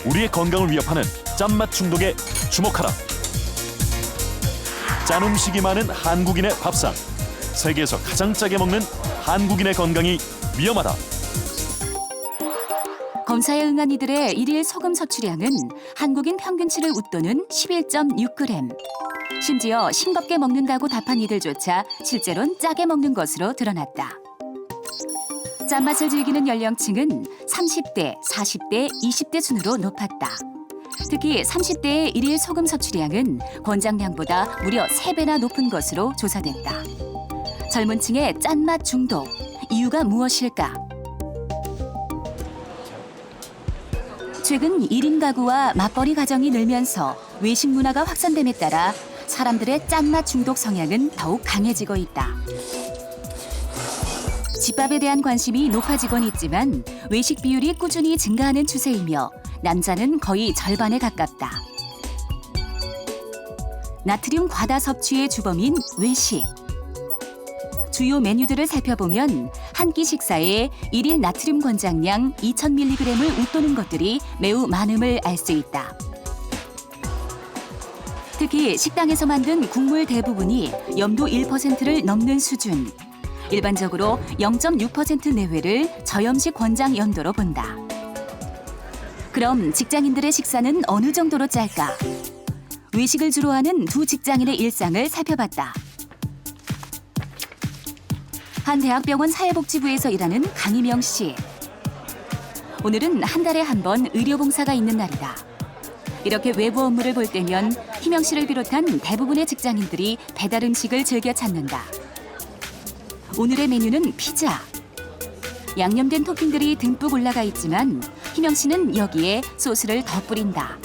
우리의 건강을 위협하는 짠맛 중독에 주목하라. 짠 음식이 많은 한국인의 밥상. 세계에서 가장 짜게 먹는 한국인의 건강이 위험하다. 검사에 응한 이들의 일일 소금 섭취량은 한국인 평균치를 웃도는 11.6g. 심지어 싱겁게 먹는다고 답한 이들조차 실제로는 짜게 먹는 것으로 드러났다. 짠맛을 즐기는 연령층은 30대, 40대, 20대 순으로 높았다. 특히 30대의 일일 소금 섭취량은 권장량보다 무려 3배나 높은 것으로 조사됐다. 젊은 층의 짠맛 중독, 이유가 무엇일까? 최근 1인 가구와 맞벌이 가정이 늘면서 외식 문화가 확산됨에 따라 사람들의 짠맛 중독 성향은 더욱 강해지고 있다. 집밥에 대한 관심이 높아지곤 있지만 외식 비율이 꾸준히 증가하는 추세이며 남자는 거의 절반에 가깝다. 나트륨 과다 섭취의 주범인 외식. 주요 메뉴들을 살펴보면 한 끼 식사에 일일 나트륨 권장량 2000mg을 웃도는 것들이 매우 많음을 알 수 있다. 특히 식당에서 만든 국물 대부분이 염도 1%를 넘는 수준. 일반적으로 0.6% 내외를 저염식 권장 염도로 본다. 그럼 직장인들의 식사는 어느 정도로 짤까? 외식을 주로 하는 두 직장인의 일상을 살펴봤다. 한 대학병원 사회복지부에서 일하는 강희명 씨. 오늘은 한 달에 한 번 의료봉사가 있는 날이다. 이렇게 외부 업무를 볼 때면 희명 씨를 비롯한 대부분의 직장인들이 배달 음식을 즐겨 찾는다. 오늘의 메뉴는 피자. 양념된 토핑들이 듬뿍 올라가 있지만 희명 씨는 여기에 소스를 더 뿌린다.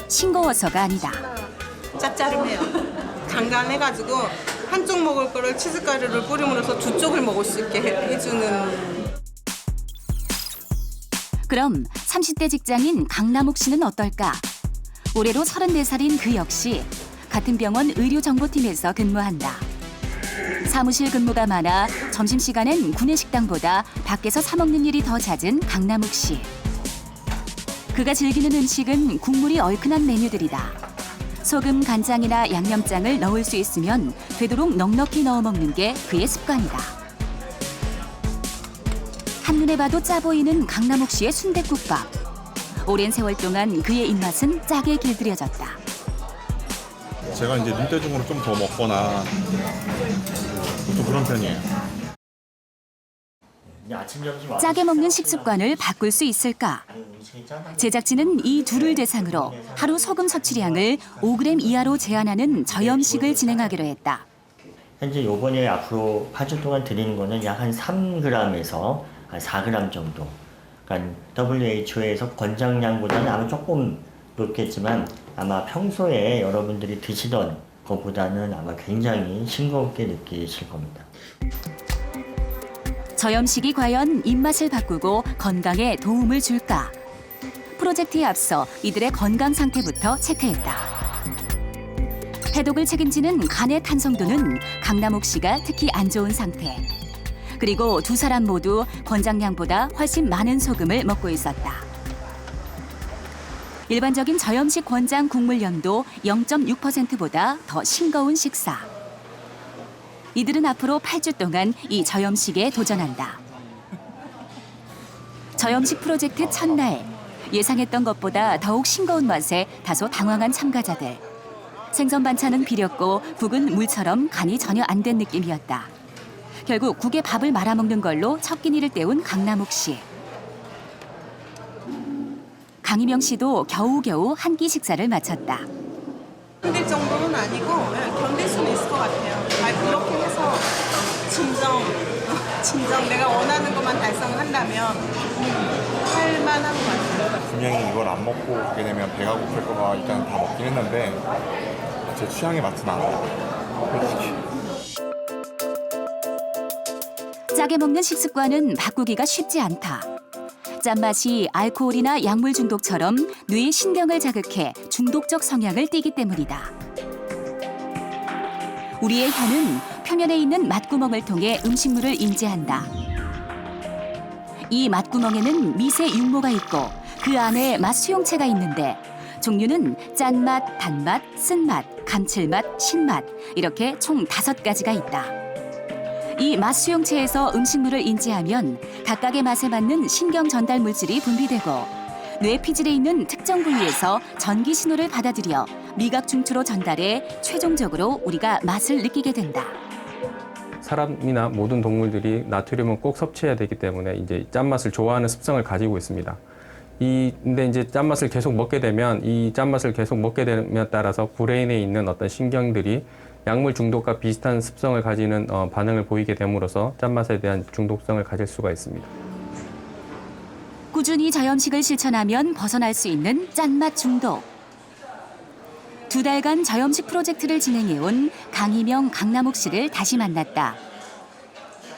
싱거워서가 아니다. 짭짤해요. 간간해가지고 한쪽 먹을 거를 치즈가루를 뿌림으로써 두 쪽을 먹을 수 있게 해주는. 그럼 30대 직장인 강남옥 씨는 어떨까? 올해로 34살인 그 역시 같은 병원 의료정보팀에서 근무한다. 사무실 근무가 많아 점심시간엔 구내식당보다 밖에서 사 먹는 일이 더 잦은 강남옥 씨. 그가 즐기는 음식은 국물이 얼큰한 메뉴들이다. 소금, 간장이나 양념장을 넣을 수 있으면 되도록 넉넉히 넣어 먹는 게 그의 습관이다. 한눈에 봐도 짜 보이는 강남옥 씨의 순댓국밥. 오랜 세월 동안 그의 입맛은 짜게 길들여졌다. 제가 이제 눈대중으로 좀 더 먹거나 보통 그런 편이에요. 짜게 먹는 식습관을 바꿀 수 있을까? 제작진은 이 둘을 대상으로 하루 소금 섭취량을 5g 이하로 제한하는 저염식을 진행하기로 했다. 현재 요번에 앞으로 8주 동안 드리는 거는 약 한 3g에서 한 4g 정도. 그러니까 WHO에서 권장량보다는 아마 조금 높겠지만 아마 평소에 여러분들이 드시던 것보다는 아마 굉장히 싱겁게 느끼실 겁니다. 저염식이 과연 입맛을 바꾸고 건강에 도움을 줄까? 프로젝트에 앞서 이들의 건강 상태부터 체크했다. 해독을 책임지는 간의 탄성도는 강남옥 씨가 특히 안 좋은 상태. 그리고 두 사람 모두 권장량보다 훨씬 많은 소금을 먹고 있었다. 일반적인 저염식 권장 국물 염도 0.6%보다 더 싱거운 식사. 이들은 앞으로 8주 동안 이 저염식에 도전한다. 저염식 프로젝트 첫날, 예상했던 것보다 더욱 싱거운 맛에 다소 당황한 참가자들. 생선 반찬은 비렸고 국은 물처럼 간이 전혀 안 된 느낌이었다. 결국 국에 밥을 말아먹는 걸로 첫 끼니를 때운 강남옥 씨. 강희명 씨도 겨우겨우 한 끼 식사를 마쳤다. 힘들 정도는 아니고 견딜 수는 있을 것 같아요. 그렇게 해서 진정 내가 원하는 것만 달성한다면 할 만한 것 같아요. 분명히 이걸 안 먹고 가게 되면 배가 고플 거가 일단 다 먹긴 했는데 제 취향에 맞진 않아요. 솔직히. 짜게 먹는 식습관은 바꾸기가 쉽지 않다. 짠맛이 알코올이나 약물 중독처럼 뇌의 신경을 자극해 중독적 성향을 띠기 때문이다. 우리의 혀는 표면에 있는 맛구멍을 통해 음식물을 인지한다. 이 맛구멍에는 미세 육모가 있고 그 안에 맛 수용체가 있는데 종류는 짠맛, 단맛, 쓴맛, 감칠맛, 신맛 이렇게 총 5가지가 있다. 이 맛 수용체에서 음식물을 인지하면 각각의 맛에 맞는 신경 전달 물질이 분비되고 뇌 피질에 있는 특정 부위에서 전기 신호를 받아들여 미각 중추로 전달해 최종적으로 우리가 맛을 느끼게 된다. 사람이나 모든 동물들이 나트륨은 꼭 섭취해야 되기 때문에 이제 짠맛을 좋아하는 습성을 가지고 있습니다. 근데 이제 짠맛을 계속 먹게 되면 이 짠맛을 계속 먹게 됨에 따라서 브레인에 있는 어떤 신경들이 약물 중독과 비슷한 습성을 가지는 반응을 보이게 됨으로써 짠맛에 대한 중독성을 가질 수가 있습니다. 꾸준히 저염식을 실천하면 벗어날 수 있는 짠맛 중독. 2달간 저염식 프로젝트를 진행해온 강희명, 강남욱 씨를 다시 만났다.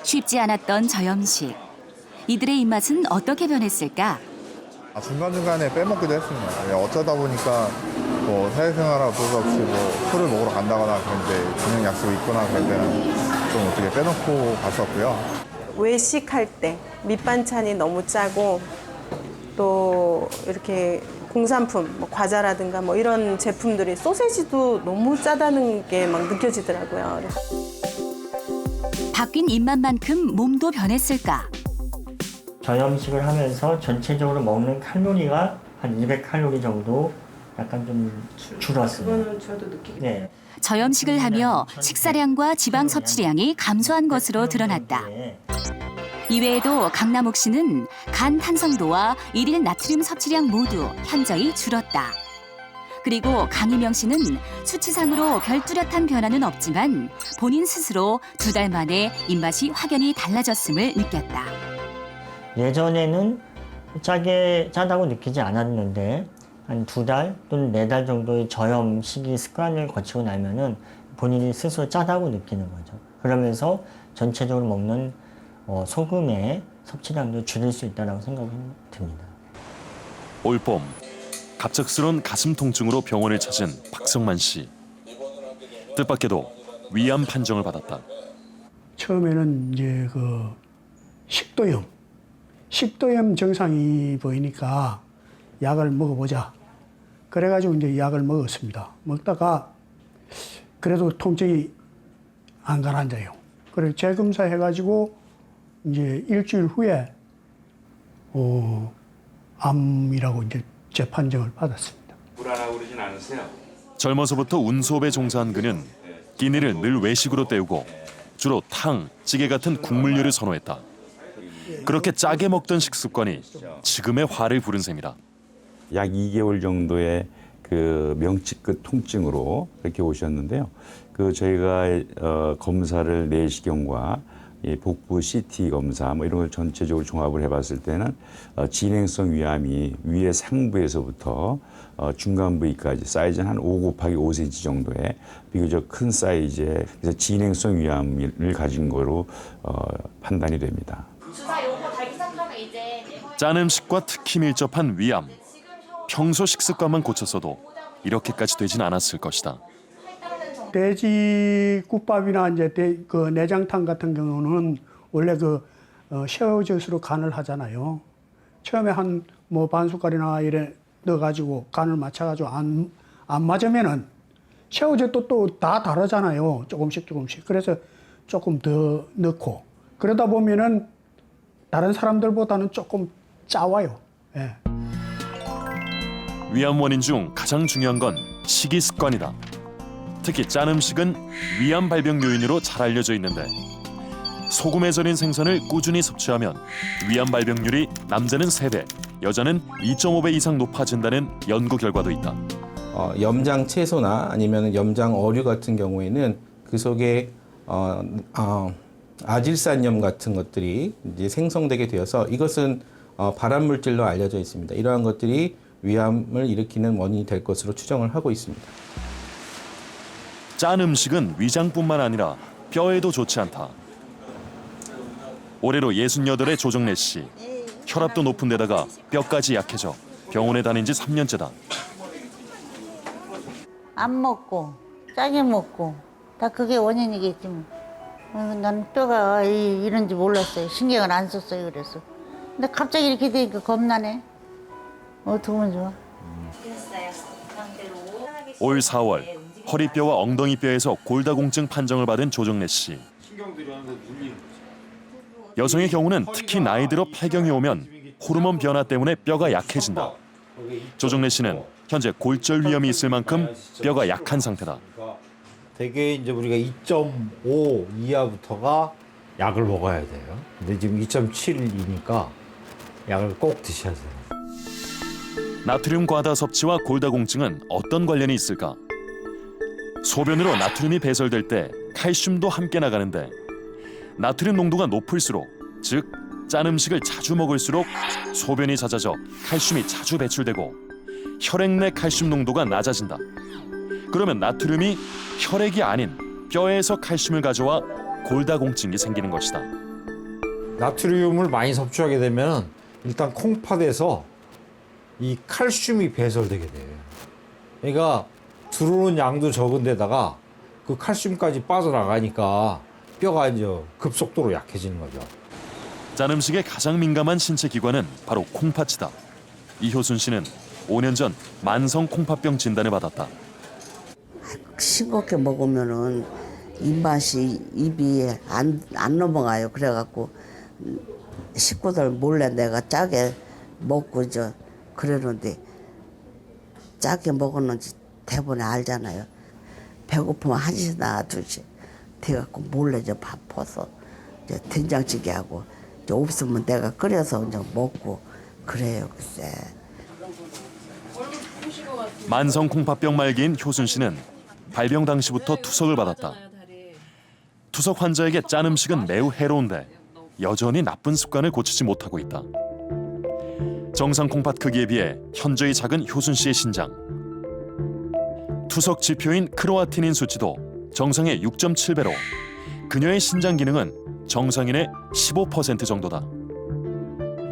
쉽지 않았던 저염식. 이들의 입맛은 어떻게 변했을까? 중간중간에 빼먹기도 했습니다. 어쩌다 보니까 뭐 사회생활하고 볼 수 없이 뭐 술을 먹으러 간다거나 그런데 저녁 약속이 있거나 그럴 때는 좀 어떻게 빼놓고 갔었고요. 외식할 때 밑반찬이 너무 짜고 또 이렇게 공산품, 뭐 과자라든가 뭐 이런 제품들이 소세지도 너무 짜다는 게 막 느껴지더라고요. 바뀐 입맛만큼 몸도 변했을까? 저염식을 하면서 전체적으로 먹는 칼로리가 한 200칼로리 정도 약간 좀 줄었습니다. 그거는 저도 느끼게. 네. 저염식을 하며 식사량과 지방 섭취량이 감소한 것으로 드러났다. 이외에도 강남욱 씨는 간 탄성도와 일일 나트륨 섭취량 모두 현저히 줄었다. 그리고 강희명 씨는 수치상으로 별 뚜렷한 변화는 없지만 본인 스스로 2달 만에 입맛이 확연히 달라졌음을 느꼈다. 예전에는 짜다고 느끼지 않았는데 한 2달 또는 4달 정도의 저염식이 습관을 거치고 나면은 본인이 스스로 짜다고 느끼는 거죠. 그러면서 전체적으로 먹는 소금의 섭취량도 줄일 수 있다고 생각이 듭니다. 올봄 갑작스러운 가슴 통증으로 병원을 찾은 박성만 씨. 뜻밖에도 위암 판정을 받았다. 처음에는 이제 그 식도염 증상이 보이니까 약을 먹어보자. 그래가지고 이제 약을 먹었습니다. 먹다가 그래도 통증이 안 가라앉아요. 그래서 재검사 해가지고 이제 일주일 후에 암이라고 이제 재판정을 받았습니다. 불안하고 그러진 않으세요? 젊어서부터 운수업에 종사한 그는 끼니를 늘 외식으로 때우고 주로 탕, 찌개 같은 국물류를 선호했다. 그렇게 짜게 먹던 식습관이 지금의 화를 부른 셈이다. 약 2개월 정도의 그 명치끝 통증으로 이렇게 오셨는데요. 그 저희가 검사를 내시경과 이 복부 CT 검사 뭐 이런 걸 전체적으로 종합을 해봤을 때는 진행성 위암이 위의 상부에서부터 중간 부위까지 사이즈는 한 5×5cm 정도의 비교적 큰 사이즈의 그래서 진행성 위암을 가진 거로 판단이 됩니다. 짠 음식과 특히 밀접한 위암. 평소 식습관만 고쳤어도 이렇게까지 되진 않았을 것이다. 돼지 국밥이나 이제 그 내장탕 같은 경우는 원래 그 쉐어젓으로 간을 하잖아요. 처음에 한 뭐 반 숟갈이나 이래 넣어가지고 간을 맞춰가지고 안 맞으면은 쉐어젓도 또 다 다르잖아요. 조금씩. 그래서 조금 더 넣고 그러다 보면은 다른 사람들보다는 조금 짜와요. 예. 위암 원인 중 가장 중요한 건 식이 습관이다. 특히 짠 음식은 위암 발병 요인으로 잘 알려져 있는데 소금에 절인 생선을 꾸준히 섭취하면 위암 발병률이 남자는 3배, 여자는 2.5배 이상 높아진다는 연구 결과도 있다. 염장 채소나 아니면 염장 어류 같은 경우에는 그 속에 아질산염 같은 것들이 이제 생성되게 되어서 이것은 발암 물질로 알려져 있습니다. 이러한 것들이 위암을 일으키는 원인이 될 것으로 추정을 하고 있습니다. 짠 음식은 위장뿐만 아니라 뼈에도 좋지 않다. 올해로 68의 조정래 씨. 혈압도 높은 데다가 뼈까지 약해져 병원에 다닌 지 3년째다. 안 먹고 짜게 먹고 다 그게 원인이겠지 뭐. 난 뼈가 이런지 몰랐어요. 신경을 안 썼어요. 그래서. 근데 갑자기 이렇게 되니까 겁나네. 어떻게 하면 좋아? 올 4월 허리뼈와 엉덩이뼈에서 골다공증 판정을 받은 조정래 씨. 여성의 경우는 특히 나이 들어 폐경이 오면 호르몬 변화 때문에 뼈가 약해진다. 조정래 씨는 현재 골절 위험이 있을 만큼 뼈가 약한 상태다. 대개 이제 우리가 2.5 이하부터가 약을 먹어야 돼요. 근데 지금 2.7이니까 약을 꼭 드셔야 돼요. 나트륨 과다 섭취와 골다공증은 어떤 관련이 있을까? 소변으로 나트륨이 배설될 때 칼슘도 함께 나가는데 나트륨 농도가 높을수록, 즉 짠 음식을 자주 먹을수록 소변이 잦아져 칼슘이 자주 배출되고 혈액 내 칼슘 농도가 낮아진다. 그러면 나트륨이 혈액이 아닌 뼈에서 칼슘을 가져와 골다공증이 생기는 것이다. 나트륨을 많이 섭취하게 되면 일단 콩팥에서 이 칼슘이 배설되게 돼요. 그러니까 들어오는 양도 적은 데다가 그 칼슘까지 빠져나가니까 뼈가 이제 급속도로 약해지는 거죠. 짠 음식에 가장 민감한 신체 기관은 바로 콩팥이다. 이효순 씨는 5년 전 만성 콩팥병 진단을 받았다. 싱겁게 먹으면은 입맛이 입이 안 넘어가요. 그래갖고 식구들 몰래 내가 짜게 먹고 그러는데 짜게 먹었는지 대부분 알잖아요. 배고프면 1시나 2시 돼갖고 몰래 밥 퍼서 된장찌개 하고 없으면 내가 끓여서 먹고 그래요. 글쎄. 만성 콩팥병 말기인 효순 씨는 발병 당시부터 투석을 받았다. 투석 환자에게 짠 음식은 매우 해로운데 여전히 나쁜 습관을 고치지 못하고 있다. 정상 콩팥 크기에 비해 현저히 작은 효순 씨의 신장. 투석 지표인 크로아티닌 수치도 정상의 6.7배로 그녀의 신장 기능은 정상인의 15% 정도다.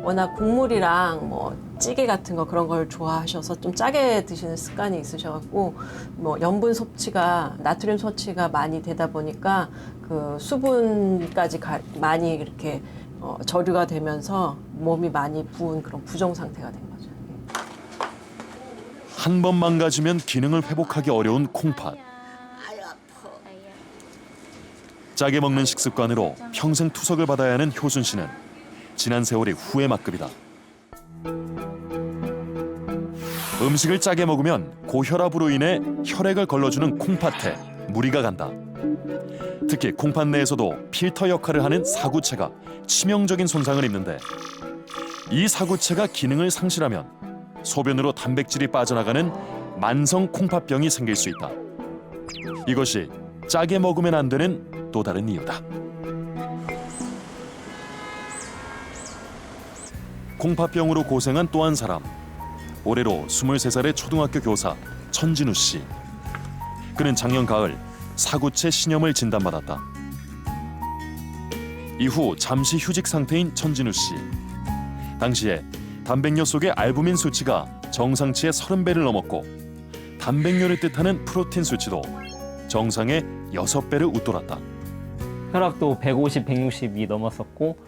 워낙 국물이랑 뭐 찌개 같은 거 그런 걸 좋아하셔서 좀 짜게 드시는 습관이 있으셔갖고 뭐 염분 섭취가 나트륨 섭취가 많이 되다 보니까 그 수분까지 많이 이렇게 저류가 되면서 몸이 많이 부은 그런 부종 상태가 된 거죠. 한 번 망가지면 기능을 회복하기 어려운 콩팥. 짜게 먹는 식습관으로 평생 투석을 받아야 하는 효순 씨는 지난 세월이 후회 막급이다. 음식을 짜게 먹으면 고혈압으로 인해 혈액을 걸러주는 콩팥에 무리가 간다. 특히 콩팥 내에서도 필터 역할을 하는 사구체가 치명적인 손상을 입는데 이 사구체가 기능을 상실하면 소변으로 단백질이 빠져나가는 만성 콩팥병이 생길 수 있다. 이것이 짜게 먹으면 안 되는 또 다른 이유다. 콩팥병으로 고생한 또 한 사람. 올해로 23살의 초등학교 교사 천진우 씨. 그는 작년 가을 사구체 신염을 진단받았다. 이후 잠시 휴직 상태인 천진우 씨. 당시에 단백뇨 속의 알부민 수치가 정상치의 30배를 넘었고 단백뇨를 뜻하는 프로틴 수치도 정상의 6배를 웃돌았다. 혈압도 150, 160이 넘었었고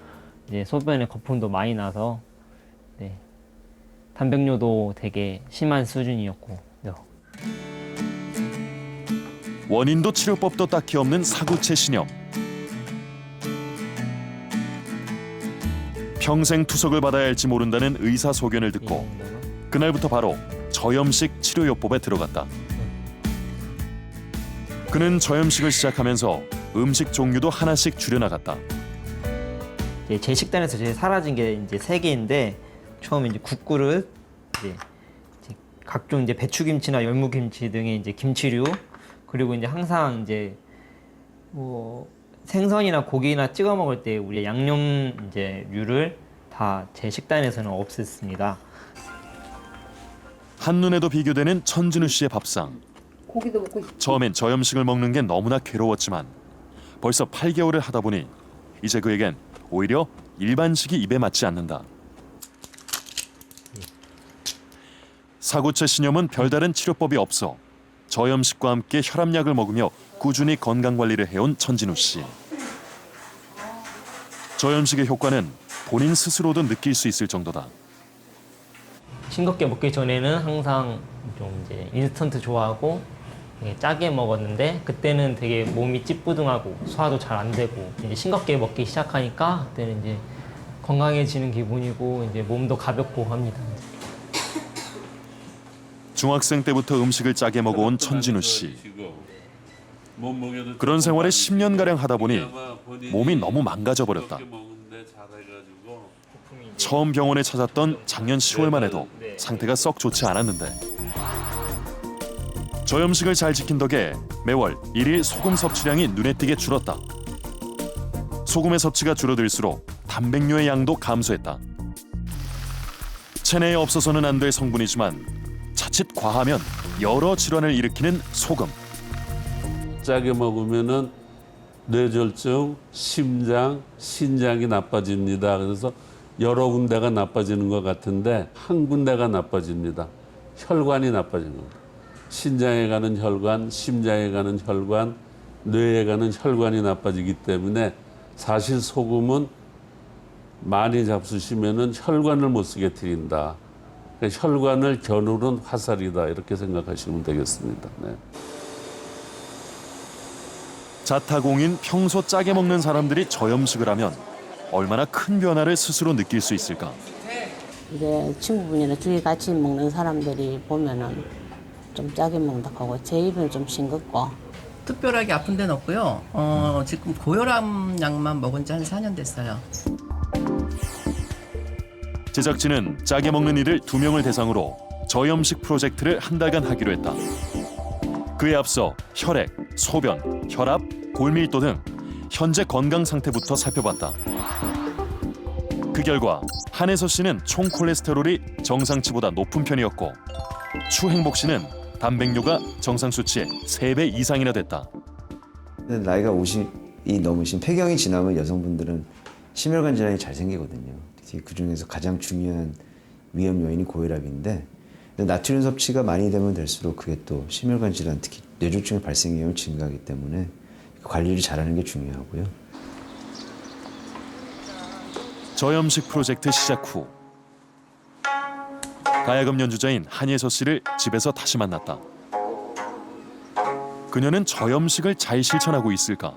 이제 소변에 거품도 많이 나서 단백뇨도 되게 심한 수준이었고. 원인도 치료법도 딱히 없는 사구체 신염. 평생 투석을 받아야 할지 모른다는 의사 소견을 듣고 그날부터 바로 저염식 치료요법에 들어갔다. 그는 저염식을 시작하면서 음식 종류도 하나씩 줄여나갔다. 제 식단에서 제일 사라진 게 이제 3개인데 처음에 이제 국그릇, 이제 각종 이제 배추김치나 열무김치 등의 이제 김치류, 그리고 이제 항상 이제 뭐 생선이나 고기나 찍어 먹을 때 우리 양념 이제 류를 다 제 식단에서는 없앴습니다. 한눈에도 비교되는 천진우 씨의 밥상. 고기도 먹고 있고. 처음엔 저염식을 먹는 게 너무나 괴로웠지만 벌써 8개월을 하다 보니 이제 그에겐 오히려 일반식이 입에 맞지 않는다. 사구체 신염은 별다른 치료법이 없어 저염식과 함께 혈압약을 먹으며 꾸준히 건강관리를 해온 천진우 씨. 저염식의 효과는 본인 스스로도 느낄 수 있을 정도다. 싱겁게 먹기 전에는 항상 좀 이제 인스턴트 좋아하고 되게 짜게 먹었는데 그때는 되게 몸이 찌뿌둥하고 소화도 잘 안 되고 이제 싱겁게 먹기 시작하니까 그때는 이제 건강해지는 기분이고 이제 몸도 가볍고 합니다. 중학생 때부터 음식을 짜게 먹어온 천진우 씨. 그런 생활을 10년가량 하다 보니 몸이 너무 망가져 버렸다. 처음 병원에 찾았던 작년 10월만 해도 상태가 썩 좋지 않았는데 저염식을 잘 지킨 덕에 매월 1일 소금 섭취량이 눈에 띄게 줄었다. 소금의 섭취가 줄어들수록 단백뇨의 양도 감소했다. 체내에 없어서는 안 될 성분이지만 자칫 과하면 여러 질환을 일으키는 소금. 짜게 먹으면은 뇌졸중, 심장, 신장이 나빠집니다. 그래서 여러 군데가 나빠지는 것 같은데 한 군데가 나빠집니다. 혈관이 나빠지는 겁니다. 신장에 가는 혈관, 심장에 가는 혈관, 뇌에 가는 혈관이 나빠지기 때문에 사실 소금은 많이 잡수시면은 혈관을 못 쓰게 드린다. 그러니까 혈관을 겨누른 화살이다. 이렇게 생각하시면 되겠습니다. 네. 자타공인 평소 짜게 먹는 사람들이 저염식을 하면 얼마나 큰 변화를 스스로 느낄 수 있을까? 이제 친구분이나 주위 같이 먹는 사람들이 보면은 좀 짜게 먹는다 하고 제 입은 좀 싱겁고. 특별하게 아픈 데는 없고요. 지금 고혈압 약만 먹은 지 한 4년 됐어요. 제작진은 짜게 먹는 이들 2명을 대상으로 저염식 프로젝트를 한 달간 하기로 했다. 그에 앞서 혈액, 소변, 혈압, 골밀도 등 현재 건강 상태부터 살펴봤다. 그 결과 한혜서 씨는 총 콜레스테롤이 정상치보다 높은 편이었고 추행복 씨는 단백뇨가 정상 수치의 3배 이상이나 됐다. 나이가 50이 넘으신 폐경이 지나면 여성분들은 심혈관 질환이 잘 생기거든요. 그 중에서 가장 중요한 위험 요인이 고혈압인데 나트륨 섭취가 많이 되면 될수록 그게 또 심혈관 질환, 특히 뇌졸중의 발생 위험이 증가하기 때문에 관리를 잘하는 게 중요하고요. 저염식 프로젝트 시작 후 가야금 연주자인 한예서 씨를 집에서 다시 만났다. 그녀는 저염식을 잘 실천하고 있을까?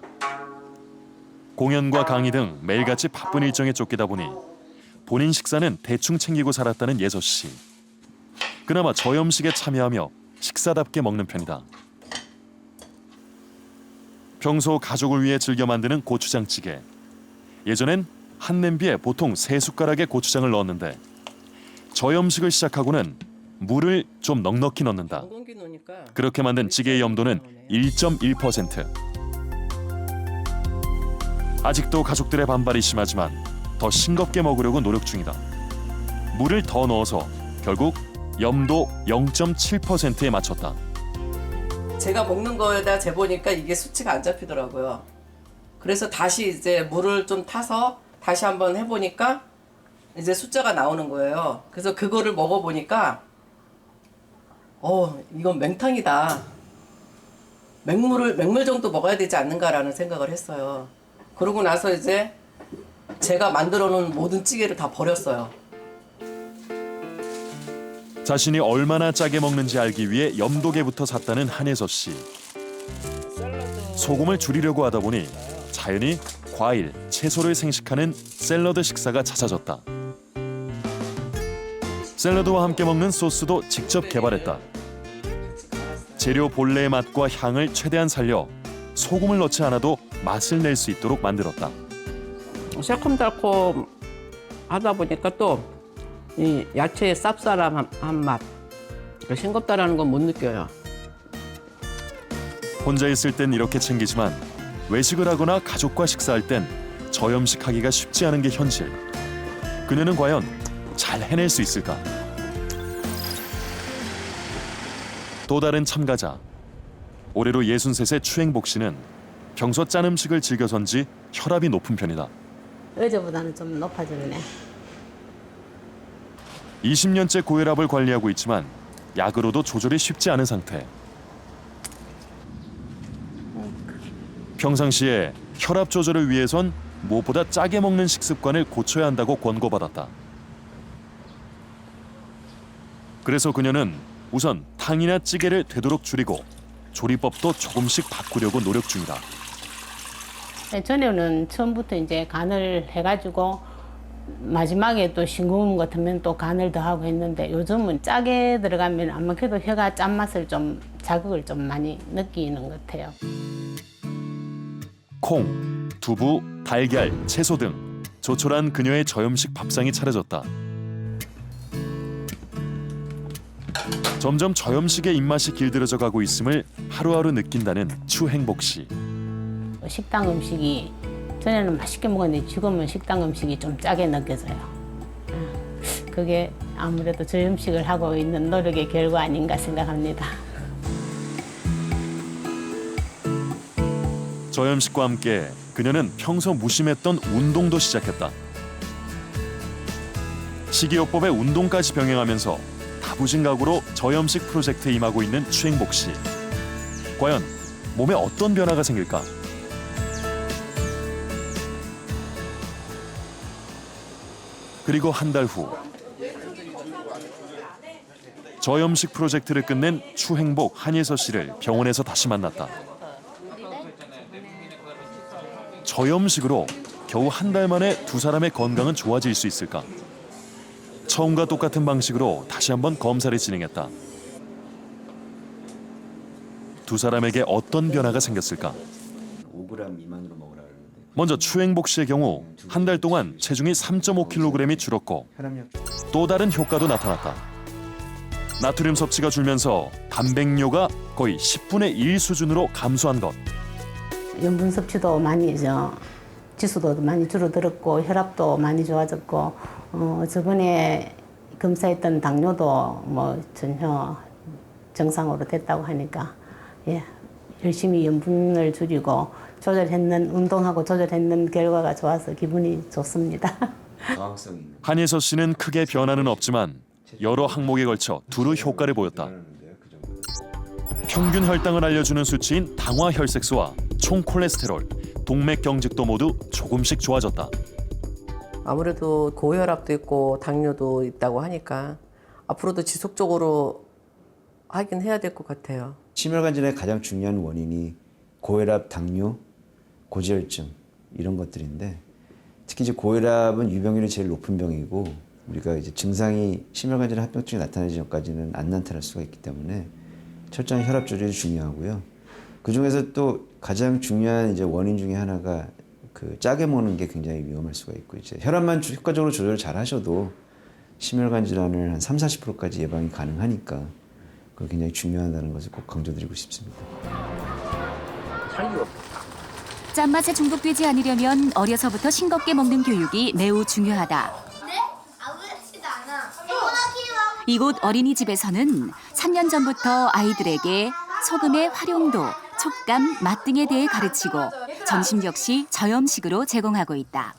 공연과 강의 등 매일같이 바쁜 일정에 쫓기다 보니 본인 식사는 대충 챙기고 살았다는 예서 씨. 그나마 저염식에 참여하며 식사답게 먹는 편이다. 평소 가족을 위해 즐겨 만드는 고추장찌개. 예전엔 한 냄비에 보통 3숟가락의 고추장을 넣었는데 저염식을 시작하고는 물을 좀 넉넉히 넣는다. 그렇게 만든 찌개의 염도는 1.1%. 아직도 가족들의 반발이 심하지만 더 싱겁게 먹으려고 노력 중이다. 물을 더 넣어서 결국 염도 0.7%에 맞췄다. 제가 먹는 거에다 재보니까 이게 수치가 안 잡히더라고요. 그래서 다시 이제 물을 좀 타서 다시 한번 해보니까 이제 숫자가 나오는 거예요. 그래서 그거를 먹어보니까 이건 맹탕이다. 맹물 정도 먹어야 되지 않는가라는 생각을 했어요. 그러고 나서 이제 제가 만들어 놓은 모든 찌개를 다 버렸어요. 자신이 얼마나 짜게 먹는지 알기 위해 염도계부터 샀다는 한혜서 씨. 소금을 줄이려고 하다 보니 자연히 과일, 채소를 생식하는 샐러드 식사가 잦아졌다. 샐러드와 함께 먹는 소스도 직접 개발했다. 재료 본래의 맛과 향을 최대한 살려 소금을 넣지 않아도 맛을 낼 수 있도록 만들었다. 새콤달콤 하다 보니까 또 이 야채의 쌉쌀한 맛, 싱겁다라는 건 못 느껴요. 혼자 있을 땐 이렇게 챙기지만 외식을 하거나 가족과 식사할 땐 저염식하기가 쉽지 않은 게 현실. 그녀는 과연 잘 해낼 수 있을까? 또 다른 참가자. 올해로 63세 추행복 씨는 평소 짠 음식을 즐겨서인지 혈압이 높은 편이다. 어제보다는 좀 높아졌네. 20년째 고혈압을 관리하고 있지만 약으로도 조절이 쉽지 않은 상태. 평상시에 혈압 조절을 위해선 무엇보다 짜게 먹는 식습관을 고쳐야 한다고 권고받았다. 그래서 그녀는 우선 탕이나 찌개를 되도록 줄이고 조리법도 조금씩 바꾸려고 노력 중이다. 전에는 처음부터 이제 간을 해가지고 마지막에 또 싱거운 것 같으면 또 간을 더 하고 했는데 요즘은 짜게 들어가면 아무래도 혀가 짠맛을 좀 자극을 좀 많이 느끼는 것 같아요. 콩, 두부, 달걀, 채소 등 조촐한 그녀의 저염식 밥상이 차려졌다. 점점 저염식의 입맛이 길들여져 가고 있음을 하루하루 느낀다는 추행복 씨. 식당 음식이 전에는 맛있게 먹었는데 지금은 식당 음식이 좀 짜게 느껴져요. 그게 아무래도 저염식을 하고 있는 노력의 결과 아닌가 생각합니다. 저염식과 함께 그녀는 평소 무심했던 운동도 시작했다. 식이요법에 운동까지 병행하면서 다부진 각오로 저염식 프로젝트에 임하고 있는 추행복 씨. 과연 몸에 어떤 변화가 생길까? 그리고 한 달 후 저염식 프로젝트를 끝낸 추행복 한예서 씨를 병원에서 다시 만났다. 저염식으로 겨우 한 달 만에 두 사람의 건강은 좋아질 수 있을까? 처음과 똑같은 방식으로 다시 한번 검사를 진행했다. 두 사람에게 어떤 변화가 생겼을까? 5g 미만으로 먹으라 그러는데. 먼저 추행복 씨의 경우 한 달 동안 체중이 3.5kg이 줄었고 또 다른 효과도 나타났다. 나트륨 섭취가 줄면서 단백뇨가 거의 10분의 1 수준으로 감소한 것. 염분 섭취도 많이 지수도 많이 줄어들었고 혈압도 많이 좋아졌고 저번에 검사했던 당뇨도 뭐 전혀 정상으로 됐다고 하니까 열심히 염분을 줄이고 운동하고 조절했는 결과가 좋아서 기분이 좋습니다. 한예서 씨는 크게 변화는 없지만 여러 항목에 걸쳐 두루 효과를 보였다. 평균 혈당을 알려주는 수치인 당화 혈색소와 총 콜레스테롤, 동맥 경직도 모두 조금씩 좋아졌다. 아무래도 고혈압도 있고 당뇨도 있다고 하니까 앞으로도 지속적으로 하긴 해야 될 것 같아요. 심혈관절의 가장 중요한 원인이 고혈압, 당뇨, 고지혈증 이런 것들인데 특히 이제 고혈압은 유병률이 제일 높은 병이고 우리가 이제 증상이 심혈관절의 합병증이 나타나기 전까지는 안 나타날 수가 있기 때문에 철저한 혈압 조절이 중요하고요. 그 중에서 또 가장 중요한 이제 원인 중에 하나가 그 짜게 먹는 게 굉장히 위험할 수가 있고 이제 혈압만 효과적으로 조절을 잘 하셔도 심혈관 질환을 한 30~40%까지 예방이 가능하니까 그거 굉장히 중요하다는 것을 꼭 강조드리고 싶습니다. 짠맛에 중독되지 않으려면 어려서부터 싱겁게 먹는 교육이 매우 중요하다. 이곳 어린이집에서는 3년 전부터 아이들에게 소금의 활용도, 촉감, 맛 등에 대해 가르치고 점심 역시 저염식으로 제공하고 있다.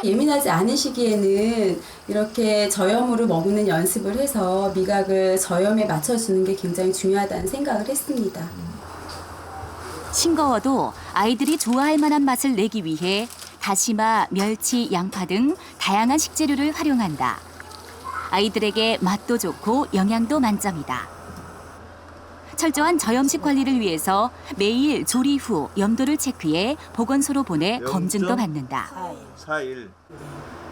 예민하지 않은 시기에는 이렇게 저염으로 먹는 연습을 해서 미각을 저염에 맞춰주는 게 굉장히 중요하다는 생각을 했습니다. 싱거워도 아이들이 좋아할 만한 맛을 내기 위해 다시마, 멸치, 양파 등 다양한 식재료를 활용한다. 아이들에게 맛도 좋고 영양도 만점이다. 철저한 저염식 관리를 위해서 매일 조리 후 염도를 체크해 보건소로 보내 검진도 받는다. 4일.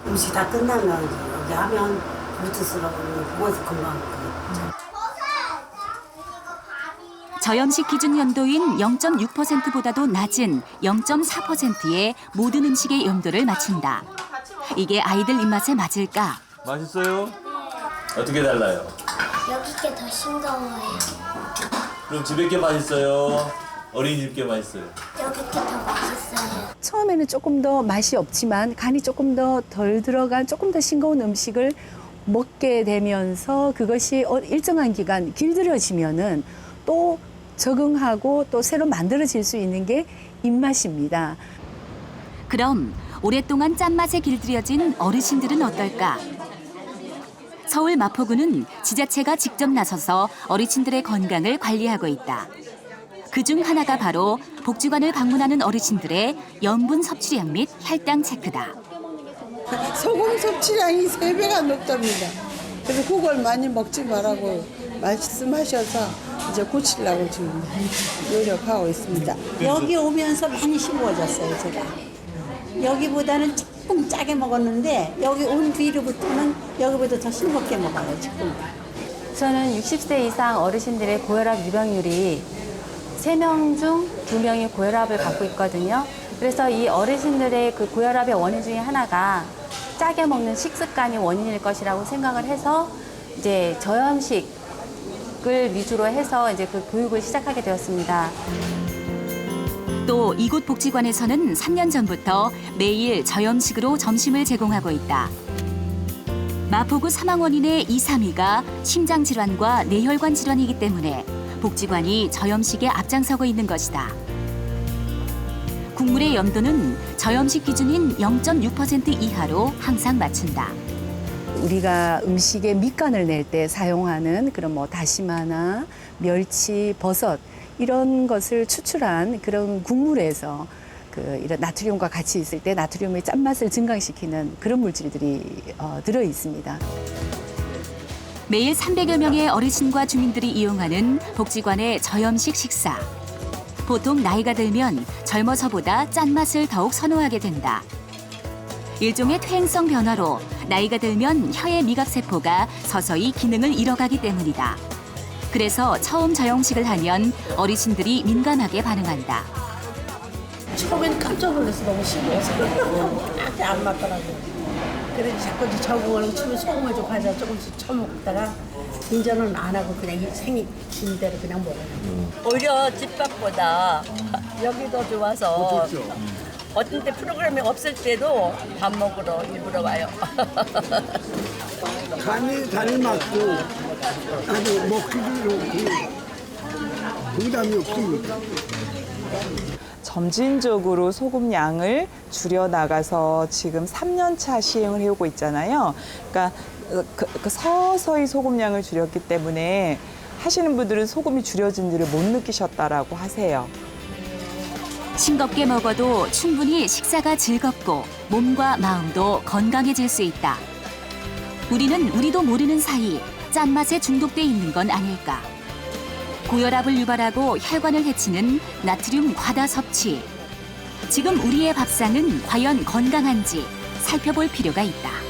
음식 다 끝나면 여기 하면 루트스러운 보건소 금방. 저염식 기준 염도인 0.6%보다도 낮은 0.4%의 모든 음식의 염도를 맞춘다. 이게 아이들 입맛에 맞을까? 맛있어요? 어떻게 달라요? 여기 게 더 싱거워요. 그럼 집에 게 맛있어요? 어린이집 게 맛있어요? 여기 게 더 맛있어요. 처음에는 조금 더 맛이 없지만 간이 조금 더 덜 들어간 조금 더 싱거운 음식을 먹게 되면서 그것이 일정한 기간 길들여지면은 또 적응하고 또 새로 만들어질 수 있는 게 입맛입니다. 그럼 오랫동안 짠맛에 길들여진 어르신들은 어떨까? 서울 마포구는 지자체가 직접 나서서 어르신들의 건강을 관리하고 있다. 그중 하나가 바로 복지관을 방문하는 어르신들의 염분 섭취량 및 혈당 체크다. 소금 섭취량이 3배가 높답니다. 그래서 그걸 많이 먹지 말라고 말씀하셔서 이제 고치려고 지금 노력하고 있습니다. 여기 오면서 많이 싱거워졌어요, 제가. 여기보다는 조금 짜게 먹었는데 여기 온 뒤로부터는 여기보다 더 싱겁게 먹어요, 지금. 저는 60세 이상 어르신들의 고혈압 유병률이 3명 중 2명이 고혈압을 갖고 있거든요. 그래서 이 어르신들의 그 고혈압의 원인 중에 하나가 짜게 먹는 식습관이 원인일 것이라고 생각을 해서 이제 저염식을 위주로 해서 이제 그 교육을 시작하게 되었습니다. 또 이곳 복지관에서는 3년 전부터 매일 저염식으로 점심을 제공하고 있다. 마포구 사망 원인의 2, 3위가 심장질환과 뇌혈관 질환이기 때문에 복지관이 저염식에 앞장서고 있는 것이다. 국물의 염도는 저염식 기준인 0.6% 이하로 항상 맞춘다. 우리가 음식에 밑간을 낼 때 사용하는 그런 뭐 다시마나 멸치, 버섯 이런 것을 추출한 그런 국물에서 그 이런 나트륨과 같이 있을 때 나트륨의 짠맛을 증강시키는 그런 물질들이 들어 있습니다. 매일 300여 명의 어르신과 주민들이 이용하는 복지관의 저염식 식사. 보통 나이가 들면 젊어서보다 짠맛을 더욱 선호하게 된다. 일종의 퇴행성 변화로 나이가 들면 혀의 미각세포가 서서히 기능을 잃어가기 때문이다. 그래서 처음 저염식을 하면 어르신들이 민감하게 반응한다. 처음엔 깜짝 놀라서 너무 싱거워서 안 맞더라고요. 그래서 자꾸 적응을 치면 소금을 좀 과자 조금씩 쳐먹다가 이제는 안 하고 그냥 생긴 대로 그냥 먹어요. 오히려 집밥보다 여기 더 좋아서 어떤 때 프로그램이 없을 때도 밥 먹으러 일부러 와요. 간이 잘 맞고 아주 먹기도 좋고 부담이 없습니다. 점진적으로 소금 양을 줄여 나가서 지금 3년 차 시행을 해오고 있잖아요. 그러니까 서서히 소금 양을 줄였기 때문에 하시는 분들은 소금이 줄여진지를 못 느끼셨다라고 하세요. 싱겁게 먹어도 충분히 식사가 즐겁고 몸과 마음도 건강해질 수 있다. 우리는 우리도 모르는 사이 짠맛에 중독돼 있는 건 아닐까. 고혈압을 유발하고 혈관을 해치는 나트륨 과다 섭취. 지금 우리의 밥상은 과연 건강한지 살펴볼 필요가 있다.